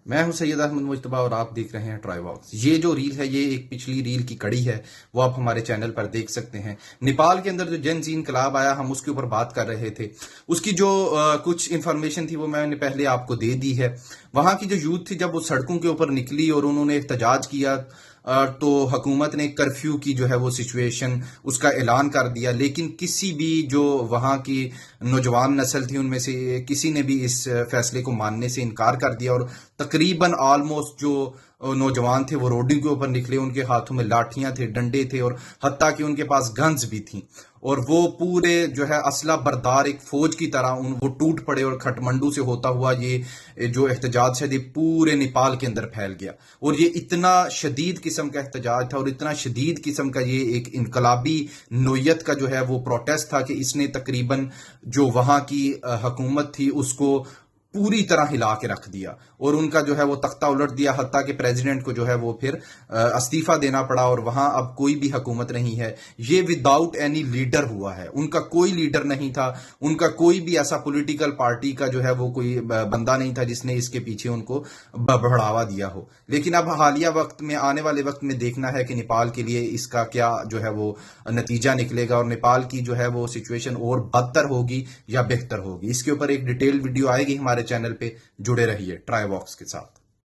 मैं हूं सैयद अहमद मुजतबा और आप देख रहे हैं ट्राई वॉक्स। ये जो रील है ये एक पिछली रील की कड़ी है, वो आप हमारे चैनल पर देख सकते हैं। नेपाल के अंदर जो जेन ज़ी इनकलाब आया, हम उसके ऊपर बात कर रहे थे। उसकी जो कुछ इन्फॉर्मेशन थी वो मैंने पहले आपको दे दी है। वहां की जो यूथ थी जब वो सड़कों के ऊपर निकली और उन्होंने एहतजाज किया, तो हुकूमत ने कर्फ्यू की जो है वो सिचुएशन उसका ऐलान कर दिया, लेकिन किसी भी जो वहाँ की नौजवान नस्ल थी उनमें से किसी ने भी इस फैसले को मानने से इनकार कर दिया। और तकरीबन ऑलमोस्ट जो नौजवान थे वो रोडों के ऊपर निकले, उनके हाथों में लाठियां थे, डंडे थे और हत्ता कि उनके पास गन्स भी थी। और वो पूरे जो है असला बरदार एक फौज की तरह वो टूट पड़े और खटमंडू से होता हुआ ये जो एहतजाज है ये पूरे नेपाल के अंदर फैल गया। और ये इतना शदीद किस्म का एहतजाज था और इतना शदीद किस्म का ये एक इनकलाबी नोयत का जो है वो प्रोटेस्ट था कि इसने तकरीबन जो वहां की हुकूमत थी उसको पूरी तरह हिला के रख दिया और उनका जो है वो तख्ता उलट दिया। हत्ता कि प्रेसिडेंट को जो है वो फिर इस्तीफा देना पड़ा और वहां अब कोई भी हुकूमत नहीं है। ये विदाउट एनी लीडर हुआ है, उनका कोई लीडर नहीं था, उनका कोई भी ऐसा पॉलिटिकल पार्टी का जो है वो कोई बंदा नहीं था जिसने इसके पीछे उनको बढ़ावा दिया हो। लेकिन अब हालिया वक्त में, आने वाले वक्त में देखना है कि नेपाल के लिए इसका क्या जो है वो नतीजा निकलेगा और नेपाल की जो है वो सिचुएशन और बदतर होगी या बेहतर होगी। इसके ऊपर एक डिटेल वीडियो आएगी हमारे चैनल पे, जुड़े रहिए ट्राई वॉक्स के साथ।